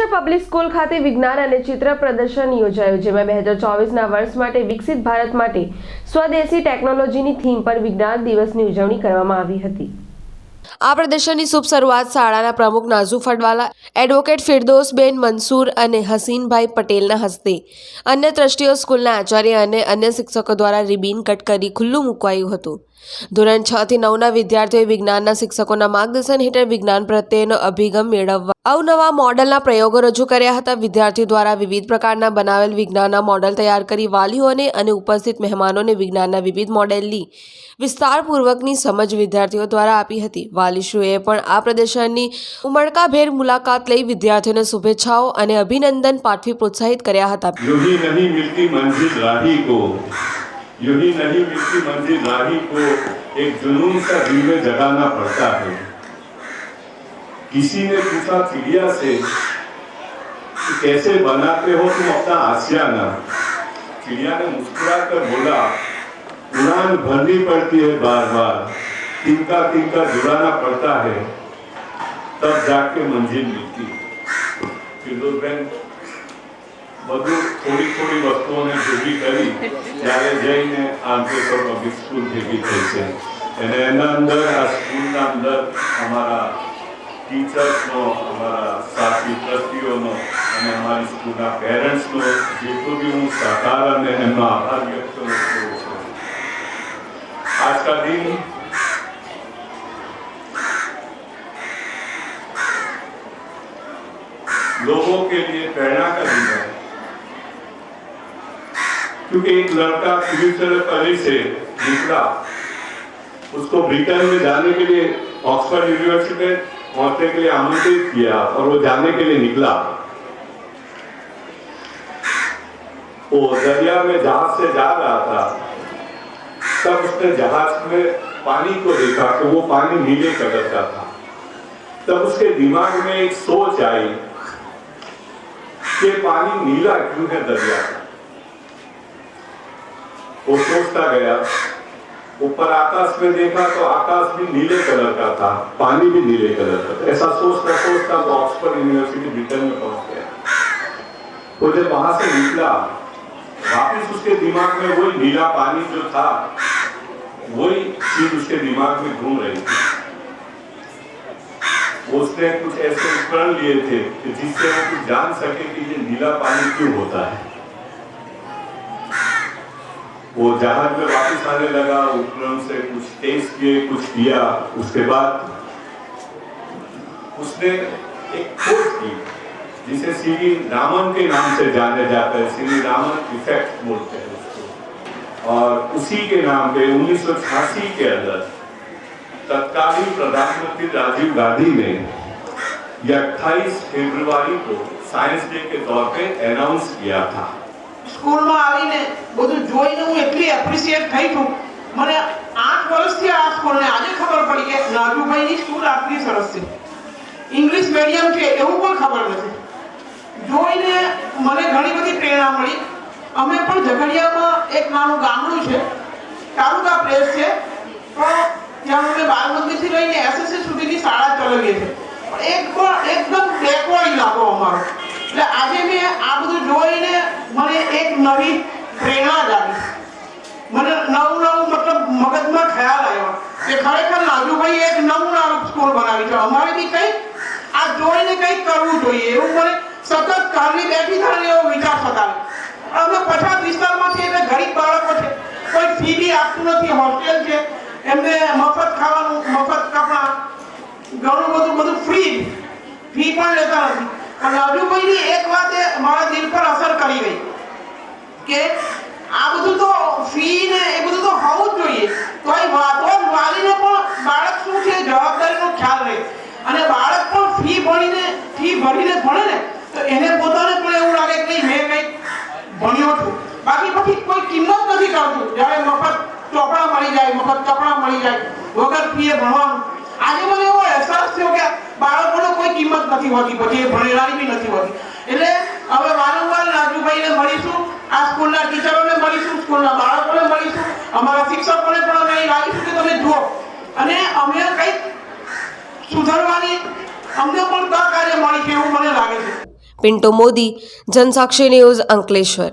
Ankleshwar public school ખાતે વિજ્ઞાન અને ચિત્ર પ્રદર્શન યોજાયું, જેમાં 2024ના વર્ષ માટે વિકસિત ભારત માટે સ્વદેશી ટેકનોલોજીની થીમ પર વિજ્ઞાન દિવસની ઉજવણી કરવામાં આવી હતી। આ પ્રદર્શનની શુભ શરૂઆત શાળાના પ્રમુખ નાઝુ ફડવાલા, એડવોકેટ ફિરદોસબેન મંસૂર અને હસીનભાઈ પટેલના હસ્તે અન્ય ટ્રસ્ટીઓ, સ્કૂલના આચાર્ય અને અન્ય શિક્ષકો દ્વારા રિબીન કટ કરી ખુલ્લું મૂકવાયું હતું। ધોરણ 6 થી 9ના વિદ્યાર્થીઓએ વિજ્ઞાનના શિક્ષકોના માર્ગદર્શન હેઠળ વિજ્ઞાન પ્રત્યેનો અભિગમ મેળવવા અવનવા મોડલના પ્રયોગો રજૂ કર્યા હતા। વિદ્યાર્થીઓ દ્વારા વિવિધ પ્રકારના બનાવેલ વિજ્ઞાનના મોડલ તૈયાર કરી વાલીઓને અને ઉપસ્થિત મહેમાનોને વિજ્ઞાનના વિવિધ મોડેલની વિસ્તારપૂર્વકની સમજ વિદ્યાર્થીઓ દ્વારા આપી હતી। વાલીશ્રીઓએ પણ આ પ્રદર્શનની ઉમળકાભેર મુલાકાત લઈ વિદ્યાર્થીઓને શુભેચ્છાઓ અને અભિનંદન પાઠવી પ્રોત્સાહિત કર્યા હતા। यूं ही नहीं मिलती मंजिल राही को एक जुनून सा दिल में जगाना पड़ता है। किसी ने पूछा चिड़िया से कि कैसे बनाते हो तुम अपना आशियाना। चिड़िया ने मुस्कुरा कर बोला, उड़ान भरनी पड़ती है बार बार, तिनका तिनका जुड़ाना पड़ता है, तब जाके मंजिल मिलती। फिरदौसबेन બધું થોડી થોડી વસ્તુઓને ભેગી કરી ત્યારે જઈને અંકલેશ્વર પબ્લિક સ્કૂલ ભેગી થઈ છે અને એના અંદર આ સ્કૂલના અંદર અમારા ટીચર્સનો, અમારા સાથી ટ્રસ્ટીઓનો અને અમારી સ્કૂલના પેરેન્ટ્સનો જેટલું બી હું સહકાર અને એમનો આભાર વ્યક્ત કરું છું। आज का दिन लोगों के लिए प्रेरणा का दिन है, क्योंकि एक लड़का फिजियोथेरेपी से निकला, उसको ब्रिटेन में जाने के लिए ऑक्सफोर्ड यूनिवर्सिटी में पहुंचने के लिए आमंत्रित किया और वो जाने के लिए निकला। वो दरिया में जहाज से जा रहा था, तब उसने जहाज में पानी को देखा कि वो पानी नीले कलर का था। तब उसके दिमाग में एक सोच आई कि पानी नीला क्यों है दरिया का। वो सोचता गया, ऊपर आकाश में देखा तो आकाश भी नीले कलर का था, पानी भी नीले कलर का था। ऐसा सोचता सोचता वो ऑक्सफोर्ड यूनिवर्सिटी ब्रिटेन में पहुंच गया। वो जब वहां से निकला, वापिस उसके दिमाग में वही नीला पानी जो था, वही चीज उसके दिमाग में घूम रही थी। उसने कुछ ऐसे उपकरण लिए थे कि जिससे वो कुछ जान सके कि ये नीला पानी क्यों होता है। वो जहाज में वापस आने लगा, उपकरण से कुछ टेस्ट किए, कुछ किया। उसके बाद उसने एक खोज की जिसे सीवी रामन के नाम से जाने जाता है, सीवी रामन इफेक्ट बोलते हैं उसको। और उसी के नाम पे 1986 के अंदर तत्कालीन प्रधानमंत्री राजीव गांधी ने 28 फरवरी को साइंस डे के तौर पे अनाउंस किया था। स्कूल में आवीने બધું જોઈને હું એટલી એપ્રિશિએટ થઈ છું। મને 8 વર્ષથી આ સ્કૂલને આજે ખબર પડી કે નાજુભાઈની સ્કૂલ આટલી સરસ છે, ઇંગ્લિશ મીડિયમ છે એવું પણ ખબર નથી। જોઈને મને ઘણી બધી પ્રેરણા મળી। અમે પણ ઝઘડિયામાં એક નાનું ગામડું છે, તાલુકા પ્લેસ છે, પણ ત્યાં અમે બાળ મંદિરથી લઈને એસએસસી સુધીની શાળા ચલાવીએ છીએ, પણ એકદમ બેકવર્ડ ઇલાકો અમારો। એટલે આજે મેં આ બધું જોઈને મને એક નવી પ્રેરણા જાગી, મને નવું મતલબ મગજમાં ખ્યાલ આવ્યો કે ખરેખર નાજુભાઈ એક નવું સ્કૂલ બનાવી છે, અમારે બી કંઈક આ જોઈને કંઈક કરવું જોઈએ એવું મને સતત ઘરની બેઠી થાય એવો વિચાર સતાવે। અમે પછાત વિસ્તારમાંથી એટલે ગરીબ બાળકો છે, કોઈ ફી બી આપતું નથી, હોસ્ટેલ છે, એમને મફત ખાવાનું, મફત કપડાં, ઘણું બધું ફ્રી, ફી પણ લેતા નથી। પણ નાજુભાઈની એક વાતે મારા દિલ પર અસર કરી ગઈ કે આ બધું તો ફી ને એ બધું તો હોવું જ જોઈએ, તો એ વાલીને પણ બાળક શું છે જવાબદારીનો ખ્યાલ રહે, અને બાળક પણ ફી ભરીને ભણે ને તો એને પોતાને પણ એવું લાગે કે મેં કંઈક ભણ્યો છું। બાકી પછી કોઈ કિંમત નથી કરતું જ્યારે મફત ચોપડા મળી જાય, મફત કપડા મળી જાય, વગર ફીએ ભણવાનું। આજે મને એવો અહેસાસ થયો કે બાળકોને કોઈ કિંમત નથી હોતી, પછી એ ભણેલાની બી નથી હોતી। એટલે હવે વારંવાર નાજુભાઈને મળીશું, આ સ્કૂલના ટીચરોને મળીશું, સ્કૂલના બાળકોને મળીશું, અમારા શિક્ષકોને પણ અમે લાવીશું કે તમે જુઓ અને અમે કંઈક સુધારવાની અમને પણ તક આજે મળી છે એવું મને લાગે છે। પિન્ટુ મોદી, જનસાક્ષી ન્યૂઝ, અંકલેશ્વર.